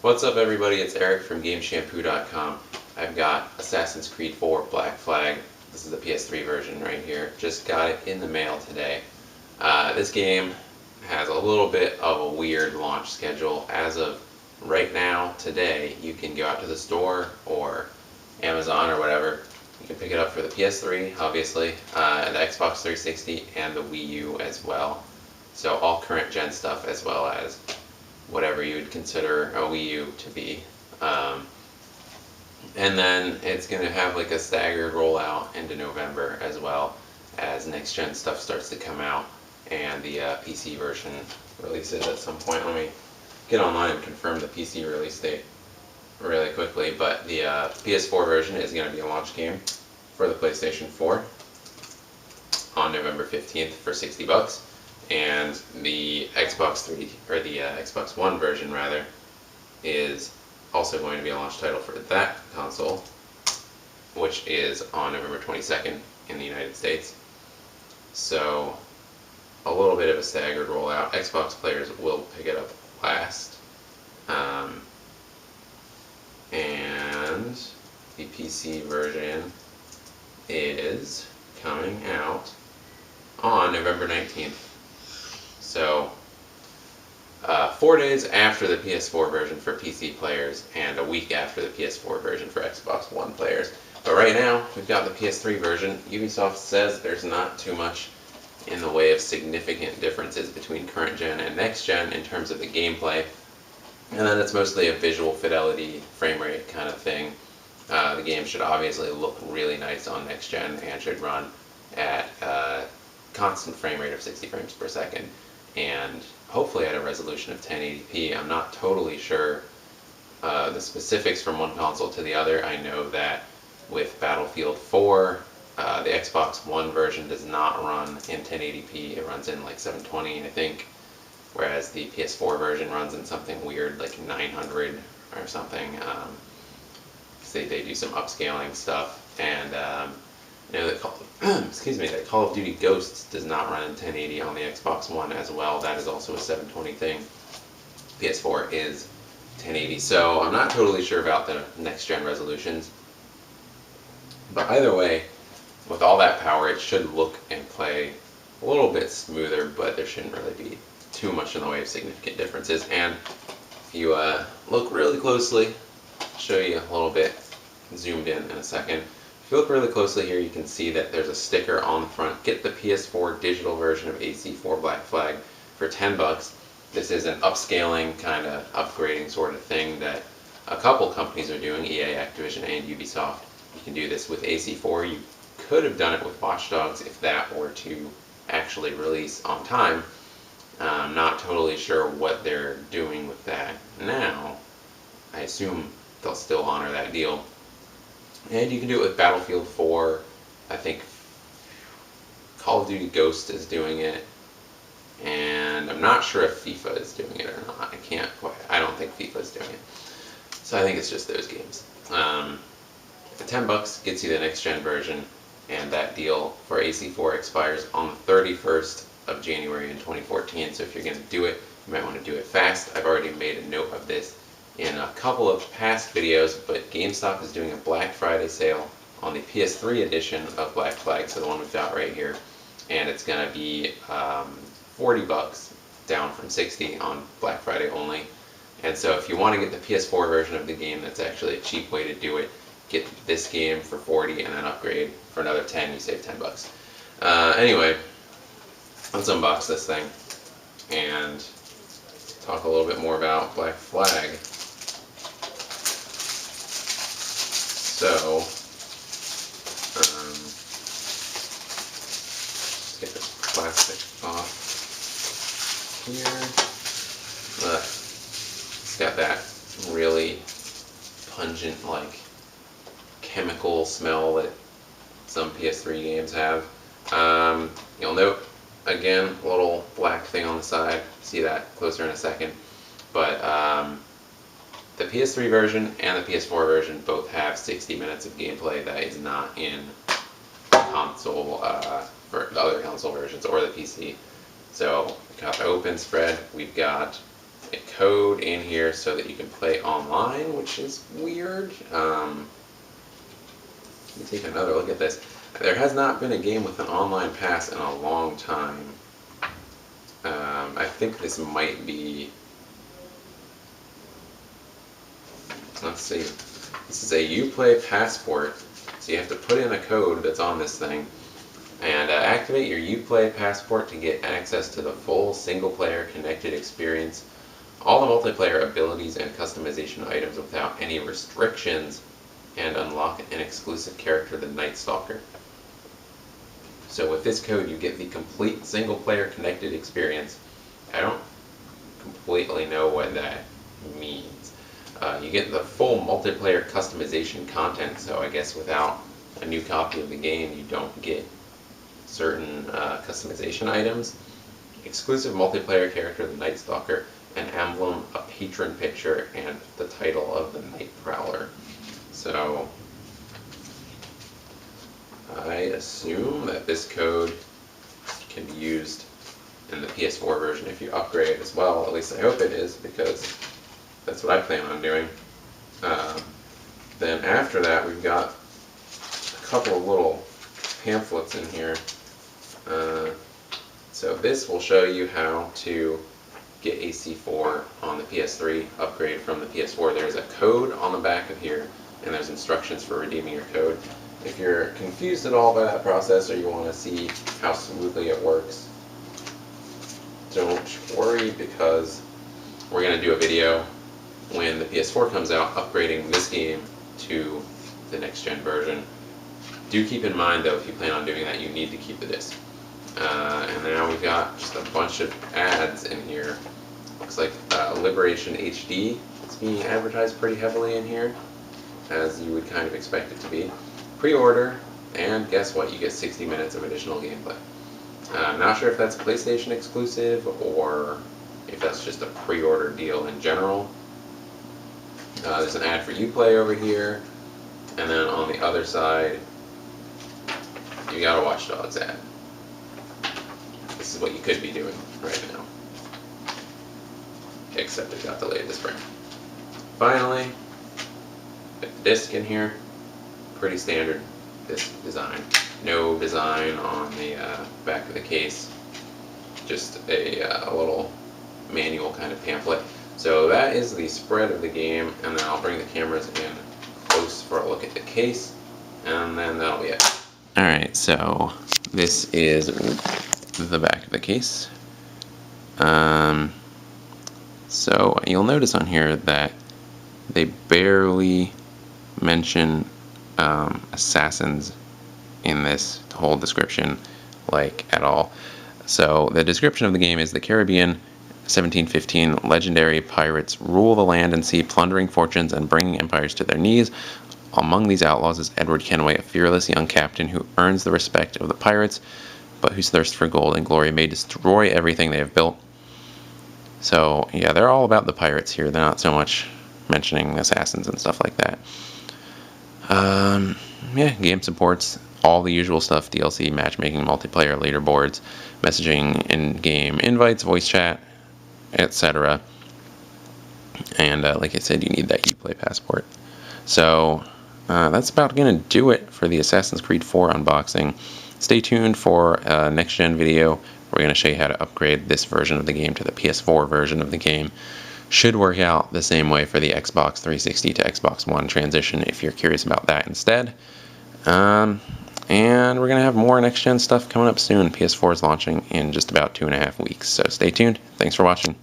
What's up everybody, it's Eric from GameShampoo.com. I've got Assassin's Creed 4 Black Flag. This is the PS3 version right here. Just got it in the mail today. This game has a little bit of a weird launch schedule. As of right now, today, you can go out to the store or Amazon or whatever. You can pick it up for the PS3, obviously, the Xbox 360, and the Wii U as well. So all current gen stuff as well as whatever you would consider a Wii U to be. And then it's going to have like a staggered rollout into November as well as next gen stuff starts to come out and the PC version releases at some point. Let me get online and confirm the PC release date really quickly, but the PS4 version is going to be a launch game for the PlayStation 4 on November 15th for $60. And the Xbox Xbox One version rather is also going to be a launch title for that console, which is on November 22nd in the United States. So a little bit of a staggered rollout. Xbox players will pick it up last, and the PC version is coming out on November 19th. So, 4 days after the PS4 version for PC players and a week after the PS4 version for Xbox One players. But right now, we've got the PS3 version. Ubisoft says there's not too much in the way of significant differences between current gen and next gen in terms of the gameplay. And then it's mostly a visual fidelity, frame rate kind of thing. The game should obviously look really nice on next gen and should run at a constant frame rate of 60 frames per second. And hopefully at a resolution of 1080p. I'm not totally sure the specifics from one console to the other. I know that with Battlefield 4, the Xbox One version does not run in 1080p. It runs in like 720, I think, whereas the PS4 version runs in something weird like 900 or something. They do some upscaling stuff, and you know, that Call of Duty Ghosts does not run in 1080 on the Xbox One as well. That is also a 720 thing. PS4 is 1080. So I'm not totally sure about the next gen resolutions. But either way, with all that power, it should look and play a little bit smoother, but there shouldn't really be too much in the way of significant differences. And if you look really closely, I'll show you a little bit zoomed in a second. If you look really closely here, you can see that there's a sticker on the front. Get the PS4 digital version of AC4 Black Flag for $10. This is an upscaling kind of upgrading sort of thing that a couple companies are doing, EA, Activision, and Ubisoft. You can do this with AC4. You could have done it with Watch Dogs if that were to actually release on time. I'm not totally sure what they're doing with that now. I assume they'll still honor that deal. And you can do it with Battlefield 4. I think Call of Duty Ghost is doing it. And I'm not sure if FIFA is doing it or not. I don't think FIFA is doing it. So I think it's just those games. The $10 gets you the next gen version, and that deal for AC4 expires on the 31st of January in 2014. So if you're going to do it, you might want to do it fast. I've already made a note of this in a couple of past videos, but GameStop is doing a Black Friday sale on the PS3 edition of Black Flag, so the one we've got right here, and it's going to be $40 down from $60 on Black Friday only. And so if you want to get the PS4 version of the game, that's actually a cheap way to do it. Get this game for $40 and then upgrade for another $10, you save $10. Anyway, let's unbox this thing and talk a little bit more about Black Flag. So, just get this plastic off here. It's got that really pungent, like, chemical smell that some PS3 games have. You'll note, again, a little black thing on the side. See that closer in a second. But, the PS3 version and the PS4 version both have 60 minutes of gameplay that is not in console, for the other console versions or the PC. So we've got the open spread, we've got a code in here so that you can play online, which is weird. Let me take another look at this. There has not been a game with an online pass in a long time. I think this might be... Let's see. This is a Uplay passport. So you have to put in a code that's on this thing and activate your Uplay passport to get access to the full single-player connected experience, all the multiplayer abilities and customization items without any restrictions, and unlock an exclusive character, the Night Stalker. So with this code, you get the complete single-player connected experience. I don't completely know what that means. You get the full multiplayer customization content, so I guess without a new copy of the game, you don't get certain customization items. Exclusive multiplayer character, the Night Stalker, an emblem, a patron picture, and the title of the Night Prowler. So I assume that this code can be used in the PS4 version if you upgrade as well. At least I hope it is, because that's what I plan on doing. Then after that, we've got a couple of little pamphlets in here. So this will show you how to get AC4 on the PS3, upgrade from the PS4. There's a code on the back of here, and there's instructions for redeeming your code. If you're confused at all by that process, or you want to see how smoothly it works, don't worry, because we're going to do a video when the PS4 comes out upgrading this game to the next gen version. Do keep in mind though, if you plan on doing that, you need to keep the disc. And now we've got just a bunch of ads in here. Looks like Liberation HD. It's being advertised pretty heavily in here, as you would kind of expect it to be. Pre-order, and guess what? You get 60 minutes of additional gameplay. I'm not sure if that's PlayStation exclusive, or if that's just a pre-order deal in general. There's an ad for Uplay over here, and then on the other side, you got a Watch Dogs ad. This is what you could be doing right now, except it got delayed this spring. Finally, got the disc in here. Pretty standard disc design. No design on the back of the case. Just a little manual kind of pamphlet. So that is the spread of the game, and then I'll bring the cameras in close for a look at the case, and then that'll be it. Alright, so this is the back of the case. So you'll notice on here that they barely mention assassins in this whole description, like, at all. So the description of the game is: the Caribbean 1715 legendary pirates rule the land and sea, plundering fortunes and bringing empires to their knees. Among these outlaws is Edward Kenway, a fearless young captain who earns the respect of the pirates, but whose thirst for gold and glory may destroy everything they have built. So yeah, they're all about the pirates here. They're not so much mentioning assassins and stuff like that. Yeah, game supports all the usual stuff: DLC, matchmaking, multiplayer, leaderboards, messaging, in-game invites, voice chat, etc. And like I said, you need that Uplay passport. So that's about going to do it for the Assassin's Creed 4 unboxing. Stay tuned for a next-gen video. We're going to show you how to upgrade this version of the game to the PS4 version of the game. Should work out the same way for the Xbox 360 to Xbox One transition if you're curious about that instead. And we're going to have more next-gen stuff coming up soon. PS4 is launching in just about 2.5 weeks, so stay tuned. Thanks for watching.